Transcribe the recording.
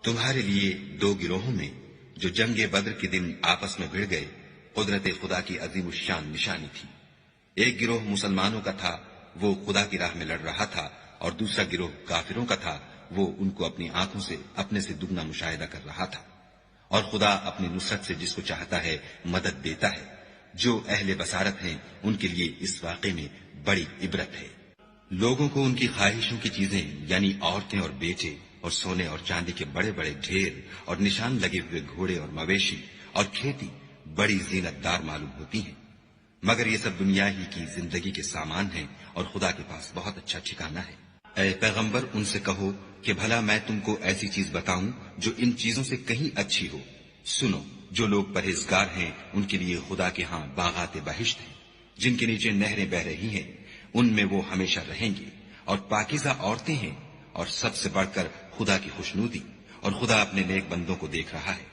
تمہارے لیے دو گروہوں میں جو جنگ بدر کے دن آپس میں بھڑ گئے قدرت خدا کی عظیم الشان نشانی تھی۔ ایک گروہ مسلمانوں کا تھا، وہ خدا کی راہ میں لڑ رہا تھا، اور دوسرا گروہ کافروں کا تھا، وہ ان کو اپنی آنکھوں سے اپنے سے دگنا مشاہدہ کر رہا تھا۔ اور خدا اپنی نصرت سے جس کو چاہتا ہے مدد دیتا ہے۔ جو اہل بصارت ہیں ان کے لیے اس واقعے میں بڑی عبرت ہے۔ لوگوں کو ان کی خواہشوں کی چیزیں یعنی عورتیں اور بیٹے اور سونے اور چاندی کے بڑے بڑے ڈھیر اور نشان لگے ہوئے گھوڑے اور مویشی اور کھیتی بڑی زینت دار معلوم ہوتی ہیں، مگر یہ سب دنیا ہی کی زندگی کے سامان ہیں اور خدا کے پاس بہت اچھا ٹھکانہ ہے۔ اے پیغمبر ان سے کہو کہ بھلا میں تم کو ایسی چیز بتاؤں جو ان چیزوں سے کہیں اچھی ہو۔ سنو، جو لوگ پرہیزگار ہیں ان کے لیے خدا کے ہاں باغات بہشت ہیں جن کے نیچے نہریں بہ رہی ہیں، ان میں وہ ہمیشہ رہیں گے، اور پاکیزہ عورتیں ہیں، اور سب سے بڑھ کر خدا کی خوشنودی، اور خدا اپنے نیک بندوں کو دیکھ رہا ہے۔